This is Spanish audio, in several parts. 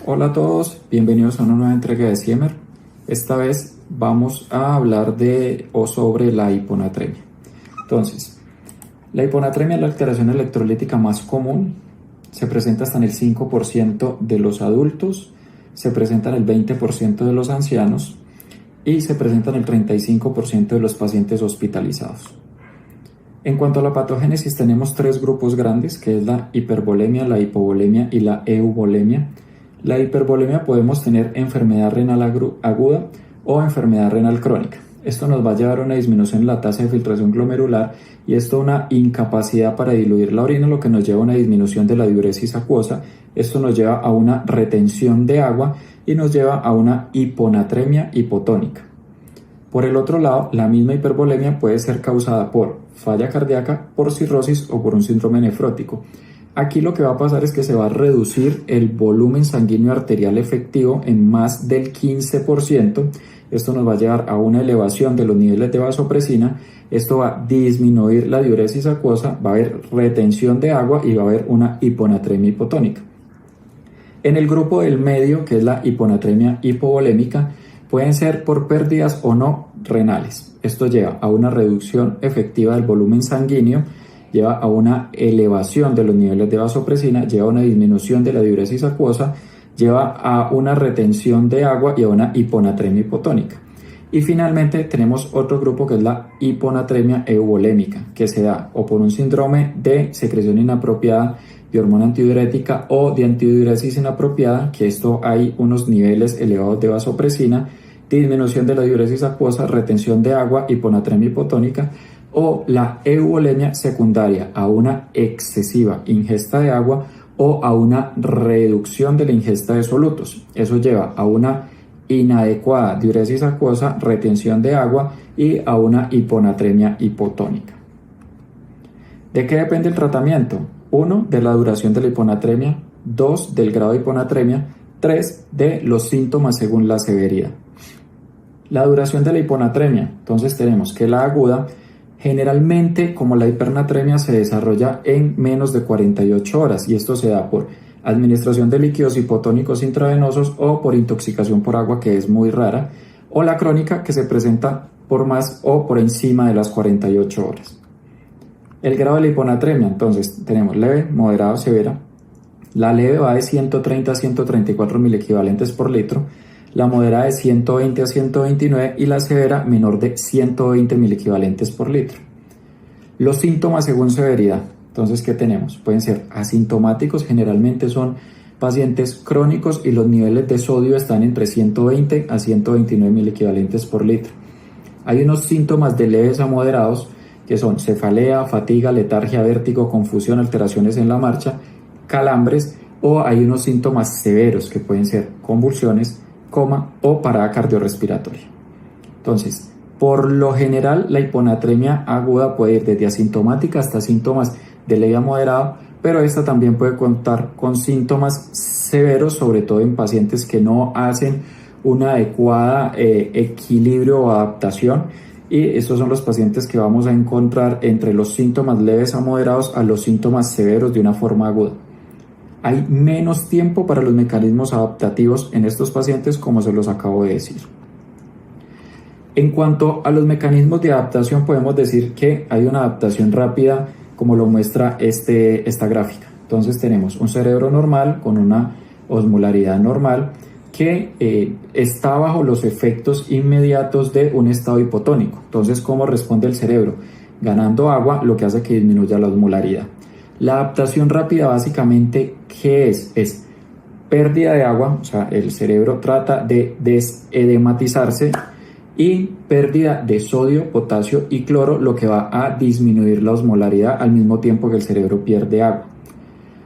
Hola a todos, bienvenidos a una nueva entrega de Siemer. Esta vez vamos a hablar de o sobre la hiponatremia. Entonces, la hiponatremia es la alteración electrolítica más común. Se presenta hasta en el 5% de los adultos, se presenta en el 20% de los ancianos y se presenta en el 35% de los pacientes hospitalizados. En cuanto a la patogénesis, tenemos tres grupos grandes, que es la hipervolemia, la hipovolemia y la euvolemia. La hipervolemia podemos tener enfermedad renal aguda o enfermedad renal crónica. Esto nos va a llevar a una disminución en la tasa de filtración glomerular y esto a una incapacidad para diluir la orina, lo que nos lleva a una disminución de la diuresis acuosa. Esto nos lleva a una retención de agua y nos lleva a una hiponatremia hipotónica. Por el otro lado, la misma hipervolemia puede ser causada por falla cardíaca, por cirrosis o por un síndrome nefrótico. Aquí lo que va a pasar es que se va a reducir el volumen sanguíneo arterial efectivo en más del 15%. Esto nos va a llevar a una elevación de los niveles de vasopresina. Esto va a disminuir la diuresis acuosa, va a haber retención de agua y va a haber una hiponatremia hipotónica. En el grupo del medio, que es la hiponatremia hipovolémica, pueden ser por pérdidas o no renales. Esto lleva a una reducción efectiva del volumen sanguíneo, lleva a una elevación de los niveles de vasopresina, lleva a una disminución de la diuresis acuosa, lleva a una retención de agua y a una hiponatremia hipotónica. Y finalmente tenemos otro grupo que es la hiponatremia euvolémica, que se da o por un síndrome de secreción inapropiada de hormona antidiurética o de antidiuresis inapropiada, que esto hay unos niveles elevados de vasopresina, disminución de la diuresis acuosa, retención de agua, hiponatremia hipotónica, o la euvolemia secundaria a una excesiva ingesta de agua o a una reducción de la ingesta de solutos. Eso lleva a una inadecuada diuresis acuosa, retención de agua y a una hiponatremia hipotónica. ¿De qué depende el tratamiento? 1. De la duración de la hiponatremia. 2. Del grado de hiponatremia. 3. De los síntomas según la severidad. La duración de la hiponatremia. Entonces tenemos que la aguda, generalmente, como la hipernatremia, se desarrolla en menos de 48 horas y esto se da por administración de líquidos hipotónicos intravenosos o por intoxicación por agua, que es muy rara, o la crónica, que se presenta por más o por encima de las 48 horas. El grado de la hiponatremia, entonces tenemos leve, moderada, severa. La leve va de 130 a 134 miliequivalentes por litro, la moderada de 120 a 129 y la severa menor de 120 miliequivalentes por litro. Los síntomas según severidad. Entonces, ¿qué tenemos? Pueden ser asintomáticos, generalmente son pacientes crónicos y los niveles de sodio están entre 120 a 129 miliequivalentes por litro. Hay unos síntomas de leves a moderados que son cefalea, fatiga, letargia, vértigo, confusión, alteraciones en la marcha, calambres, o hay unos síntomas severos que pueden ser convulsiones, coma o parada cardiorrespiratoria. Entonces, por lo general, la hiponatremia aguda puede ir desde asintomática hasta síntomas de leve a moderado, pero esta también puede contar con síntomas severos, sobre todo en pacientes que no hacen una adecuada equilibrio o adaptación, y estos son los pacientes que vamos a encontrar entre los síntomas leves a moderados a los síntomas severos de una forma aguda. Hay menos tiempo para los mecanismos adaptativos en estos pacientes, como se los acabo de decir. En cuanto a los mecanismos de adaptación, podemos decir que hay una adaptación rápida, como lo muestra esta gráfica. Entonces tenemos un cerebro normal con una osmolaridad normal que está bajo los efectos inmediatos de un estado hipotónico. Entonces, ¿cómo responde el cerebro? Ganando agua, lo que hace que disminuya la osmolaridad. La adaptación rápida, básicamente, ¿qué es? Es pérdida de agua, o sea, el cerebro trata de desedematizarse, y pérdida de sodio, potasio y cloro, lo que va a disminuir la osmolaridad al mismo tiempo que el cerebro pierde agua.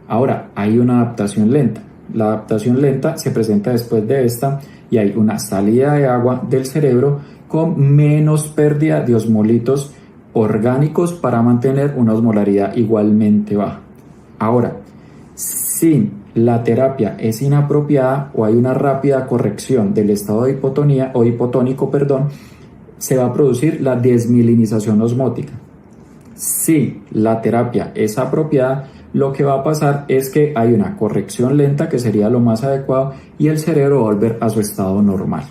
Ahora, hay una adaptación lenta. La adaptación lenta se presenta después de esta y hay una salida de agua del cerebro con menos pérdida de osmolitos orgánicos para mantener una osmolaridad igualmente baja. Ahora, si la terapia es inapropiada o hay una rápida corrección del estado de hipotonía o hipotónico, se va a producir la desmielinización osmótica. Si la terapia es apropiada, lo que va a pasar es que hay una corrección lenta, que sería lo más adecuado, y el cerebro va a volver a su estado normal.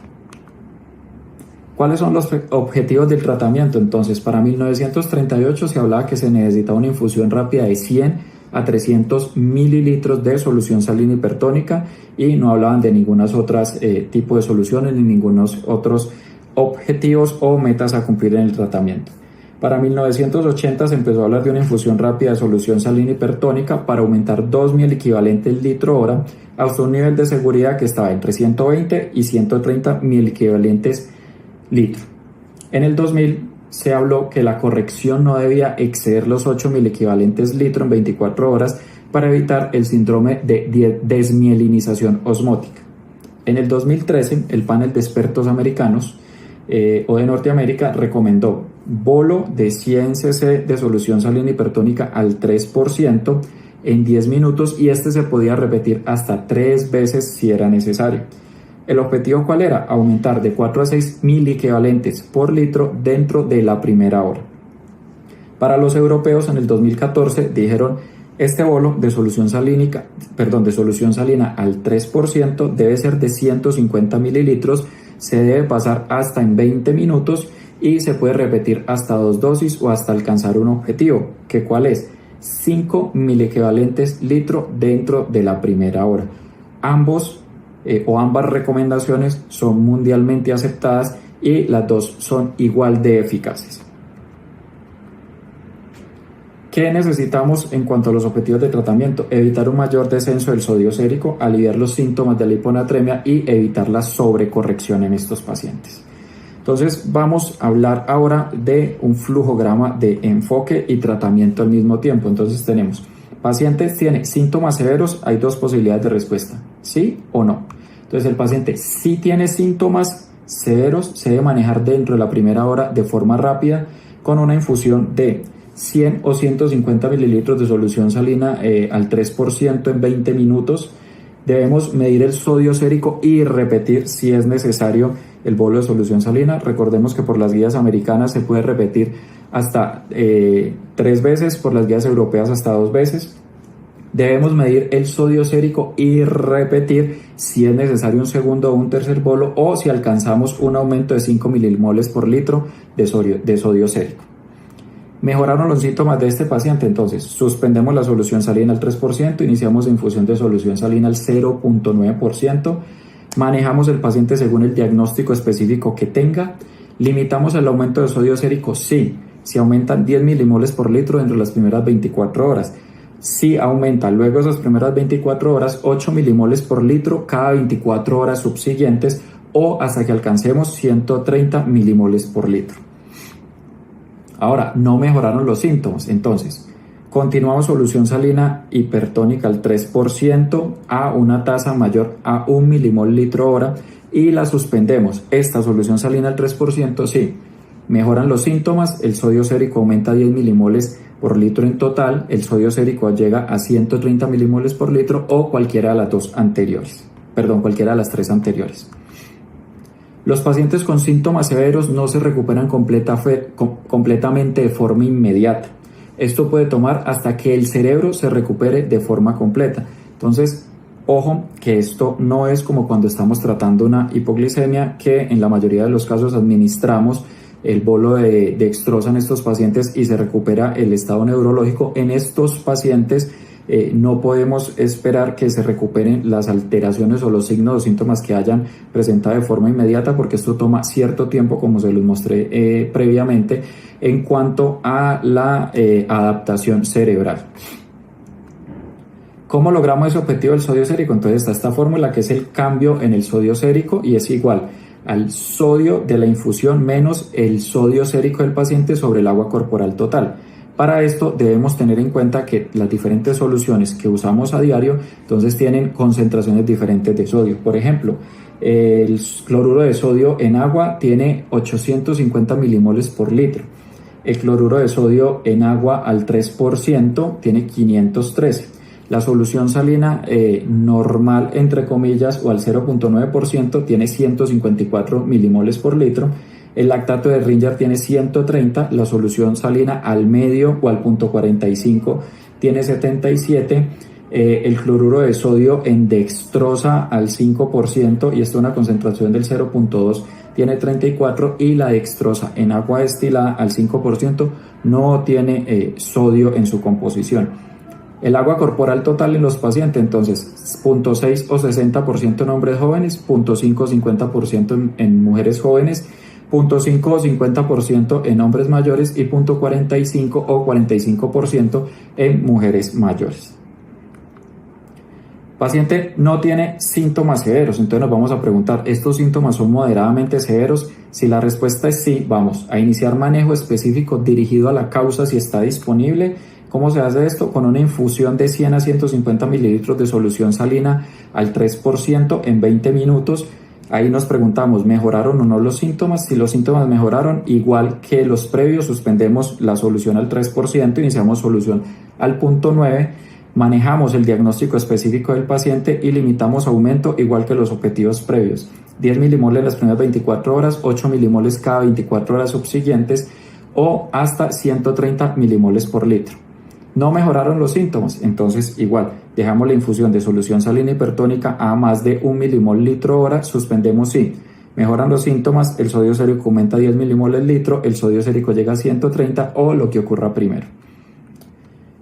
¿Cuáles son los objetivos del tratamiento? Entonces, para 1938 se hablaba que se necesitaba una infusión rápida de 100 a 300 mililitros de solución salina hipertónica, y no hablaban de ningunas otras tipo de soluciones ni ningunos otros objetivos o metas a cumplir en el tratamiento. Para 1980 se empezó a hablar de una infusión rápida de solución salina hipertónica para aumentar 2.000 equivalentes litro hora hasta un nivel de seguridad que estaba entre 120 y 130 mil equivalentes litro. En el 2000 se habló que la corrección no debía exceder los 8.000 equivalentes litro en 24 horas para evitar el síndrome de desmielinización osmótica. En el 2013, el panel de expertos americanos o de Norteamérica recomendó bolo de 100 cc de solución salina hipertónica al 3% en 10 minutos, y este se podía repetir hasta 3 veces si era necesario. ¿El objetivo cuál era? Aumentar de 4 a 6 mil equivalentes por litro dentro de la primera hora. Para los europeos, en el 2014 dijeron: este bolo de solución salina al 3% debe ser de 150 mililitros, se debe pasar hasta en 20 minutos y se puede repetir hasta 2 dosis o hasta alcanzar un objetivo, que ¿cuál es? 5 mil equivalentes litro dentro de la primera hora. Ambas recomendaciones son mundialmente aceptadas y las dos son igual de eficaces. ¿Qué necesitamos en cuanto a los objetivos de tratamiento? Evitar un mayor descenso del sodio sérico, aliviar los síntomas de la hiponatremia y evitar la sobrecorrección en estos pacientes. Entonces vamos a hablar ahora de un flujograma de enfoque y tratamiento al mismo tiempo. Entonces tenemos: paciente tiene síntomas severos, hay dos posibilidades de respuesta, sí o no. Entonces el paciente sí tiene síntomas severos, se debe manejar dentro de la primera hora de forma rápida con una infusión de 100 o 150 mililitros de solución salina al 3% en 20 minutos. Debemos medir el sodio sérico y repetir si es necesario el bolo de solución salina. Recordemos que por las guías americanas se puede repetir hasta 3 veces, por las guías europeas hasta 2 veces. Debemos medir el sodio sérico y repetir si es necesario un segundo o un tercer bolo, o si alcanzamos un aumento de 5 milimoles por litro de sodio sérico. ¿Mejoraron los síntomas de este paciente? Entonces, suspendemos la solución salina al 3%, iniciamos infusión de solución salina al 0.9%, manejamos el paciente según el diagnóstico específico que tenga, limitamos el aumento de sodio sérico, sí, si aumentan 10 milimoles por litro dentro de las primeras 24 horas. Si aumenta luego de esas primeras 24 horas 8 milimoles por litro cada 24 horas subsiguientes, o hasta que alcancemos 130 milimoles por litro. Ahora, no mejoraron los síntomas, entonces continuamos solución salina hipertónica al 3% a una tasa mayor a 1 milimol litro hora y la suspendemos. Esta solución salina al 3%, sí, mejoran los síntomas, el sodio sérico aumenta 10 milimoles por litro en total, el sodio sérico llega a 130 milimoles por litro, o cualquiera de las cualquiera de las tres anteriores. Los pacientes con síntomas severos no se recuperan completamente de forma inmediata. Esto puede tomar hasta que el cerebro se recupere de forma completa. Entonces, ojo, que esto no es como cuando estamos tratando una hipoglicemia, que en la mayoría de los casos administramos el bolo de dextrosa en estos pacientes y se recupera el estado neurológico. En estos pacientes no podemos esperar que se recuperen las alteraciones o los signos o síntomas que hayan presentado de forma inmediata, porque esto toma cierto tiempo, como se los mostré previamente, en cuanto a la adaptación cerebral. ¿Cómo logramos ese objetivo del sodio sérico? Entonces está esta fórmula, que es el cambio en el sodio sérico, y es igual al sodio de la infusión menos el sodio sérico del paciente sobre el agua corporal total. Para esto debemos tener en cuenta que las diferentes soluciones que usamos a diario entonces tienen concentraciones diferentes de sodio. Por ejemplo, el cloruro de sodio en agua tiene 850 milimoles por litro. El cloruro de sodio en agua al 3% tiene 513. La solución salina normal, entre comillas, o al 0.9% tiene 154 milimoles por litro. El lactato de Ringer tiene 130, la solución salina al medio o al 0.45 tiene 77, el cloruro de sodio en dextrosa al 5%, y esto es una concentración del 0.2, tiene 34, y la dextrosa en agua destilada al 5% no tiene sodio en su composición. El agua corporal total en los pacientes, entonces 0.6 o 60% en hombres jóvenes, 0.5 o 50% en mujeres jóvenes, 0.5 o 50% en hombres mayores y 0.45 o 45% en mujeres mayores. Paciente no tiene síntomas severos, entonces nos vamos a preguntar, ¿estos síntomas son moderadamente severos? Si la respuesta es sí, vamos a iniciar manejo específico dirigido a la causa si está disponible. ¿Cómo se hace esto? Con una infusión de 100 a 150 mililitros de solución salina al 3% en 20 minutos. Ahí nos preguntamos, ¿mejoraron o no los síntomas? Si los síntomas mejoraron, igual que los previos, suspendemos la solución al 3%, iniciamos solución al 0.9%. Manejamos el diagnóstico específico del paciente y limitamos aumento igual que los objetivos previos. 10 milimoles en las primeras 24 horas, 8 milimoles cada 24 horas subsiguientes o hasta 130 milimoles por litro. No mejoraron los síntomas, entonces igual, dejamos la infusión de solución salina hipertónica a más de 1 milimol litro hora, suspendemos sí. Mejoran los síntomas, el sodio sérico aumenta 10 milimoles litro, el sodio sérico llega a 130 o lo que ocurra primero.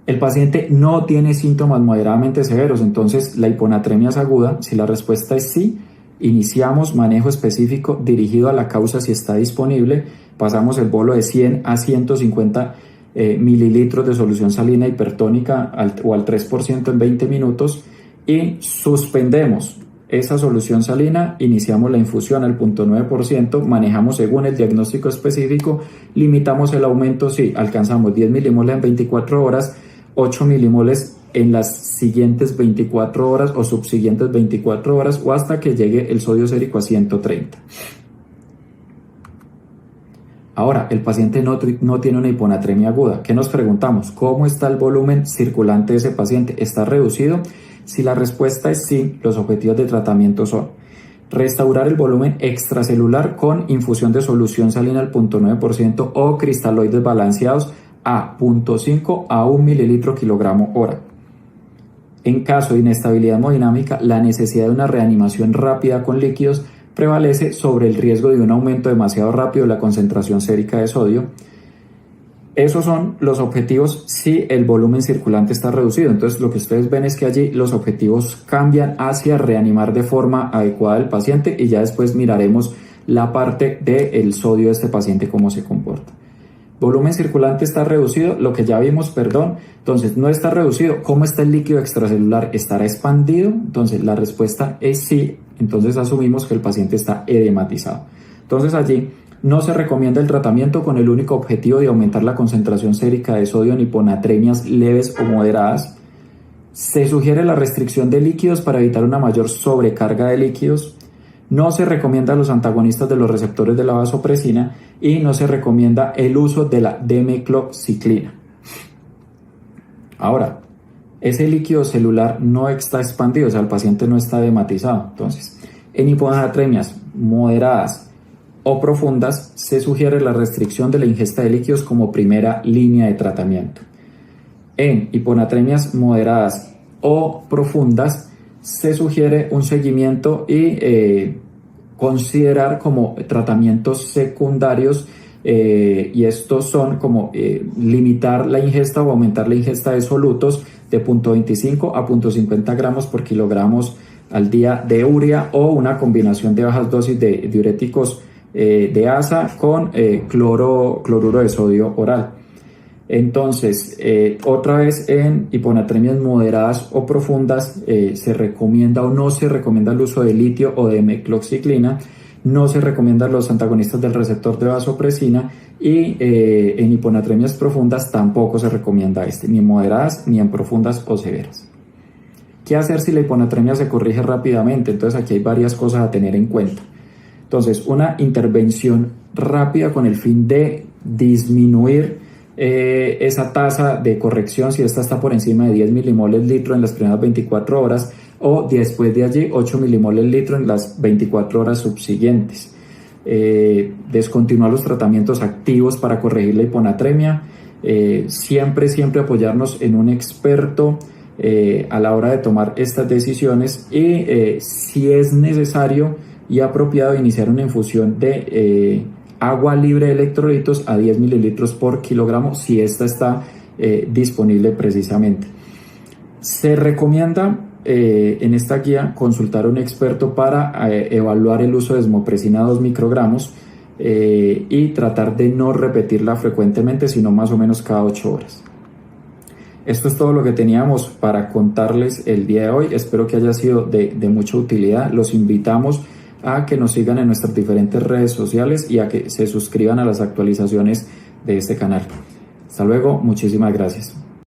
El paciente no tiene síntomas moderadamente severos, entonces la hiponatremia es aguda. Si la respuesta es sí, iniciamos manejo específico dirigido a la causa si está disponible. Pasamos el bolo de 100 a 150 mililitros de solución salina hipertónica o al 3% en 20 minutos y suspendemos esa solución salina, iniciamos la infusión al 0.9%, manejamos según el diagnóstico específico, limitamos el aumento si alcanzamos 10 milimoles en 24 horas, 8 milimoles en las siguientes 24 horas o subsiguientes 24 horas o hasta que llegue el sodio sérico a 130. Ahora, el paciente no tiene una hiponatremia aguda. ¿Qué nos preguntamos? ¿Cómo está el volumen circulante de ese paciente? ¿Está reducido? Si la respuesta es sí, los objetivos de tratamiento son restaurar el volumen extracelular con infusión de solución salina al 0.9% o cristaloides balanceados a 0.5 a 1 mililitro kilogramo hora. En caso de inestabilidad hemodinámica, la necesidad de una reanimación rápida con líquidos prevalece sobre el riesgo de un aumento demasiado rápido de la concentración sérica de sodio. Esos son los objetivos si el volumen circulante está reducido. Entonces lo que ustedes ven es que allí los objetivos cambian hacia reanimar de forma adecuada al paciente y ya después miraremos la parte del sodio de este paciente, cómo se comporta. Volumen circulante está reducido, lo que ya vimos, perdón. Entonces no está reducido. ¿Cómo está el líquido extracelular? ¿Estará expandido? Entonces la respuesta es sí. Entonces asumimos que el paciente está edematizado. Entonces allí no se recomienda el tratamiento con el único objetivo de aumentar la concentración sérica de sodio en hiponatremias leves o moderadas. Se sugiere la restricción de líquidos para evitar una mayor sobrecarga de líquidos. No se recomienda los antagonistas de los receptores de la vasopresina y no se recomienda el uso de la demecloxicilina. Ahora, ese líquido celular no está expandido, o sea, el paciente no está edematizado. Entonces, en hiponatremias moderadas o profundas se sugiere la restricción de la ingesta de líquidos como primera línea de tratamiento. En hiponatremias moderadas o profundas se sugiere un seguimiento y considerar como tratamientos secundarios y estos son como limitar la ingesta o aumentar la ingesta de solutos de 0.25 a 0.50 gramos por kilogramos al día de urea o una combinación de bajas dosis de diuréticos de ASA con cloruro de sodio oral. Entonces, otra vez en hiponatremias moderadas o profundas se recomienda o no se recomienda el uso de litio o de demecloxicilina, no se recomiendan los antagonistas del receptor de vasopresina y en hiponatremias profundas tampoco se recomienda ni en moderadas ni en profundas o severas. ¿Qué hacer si la hiponatremia se corrige rápidamente? Entonces aquí hay varias cosas a tener en cuenta. Entonces, una intervención rápida con el fin de disminuir esa tasa de corrección si esta está por encima de 10 milimoles litro en las primeras 24 horas o después de allí 8 milimoles litro en las 24 horas subsiguientes. Descontinuar los tratamientos activos para corregir la hiponatremia, Siempre apoyarnos en un experto a la hora de tomar estas decisiones y si es necesario y apropiado iniciar una infusión de agua libre de electrolitos a 10 mililitros por kilogramo si esta está disponible precisamente. Se recomienda en esta guía consultar a un experto para evaluar el uso de desmopresina 2 microgramos y tratar de no repetirla frecuentemente, sino más o menos cada 8 horas. Esto es todo lo que teníamos para contarles el día de hoy. Espero que haya sido de mucha utilidad. Los invitamos a que nos sigan en nuestras diferentes redes sociales y a que se suscriban a las actualizaciones de este canal. Hasta luego, muchísimas gracias.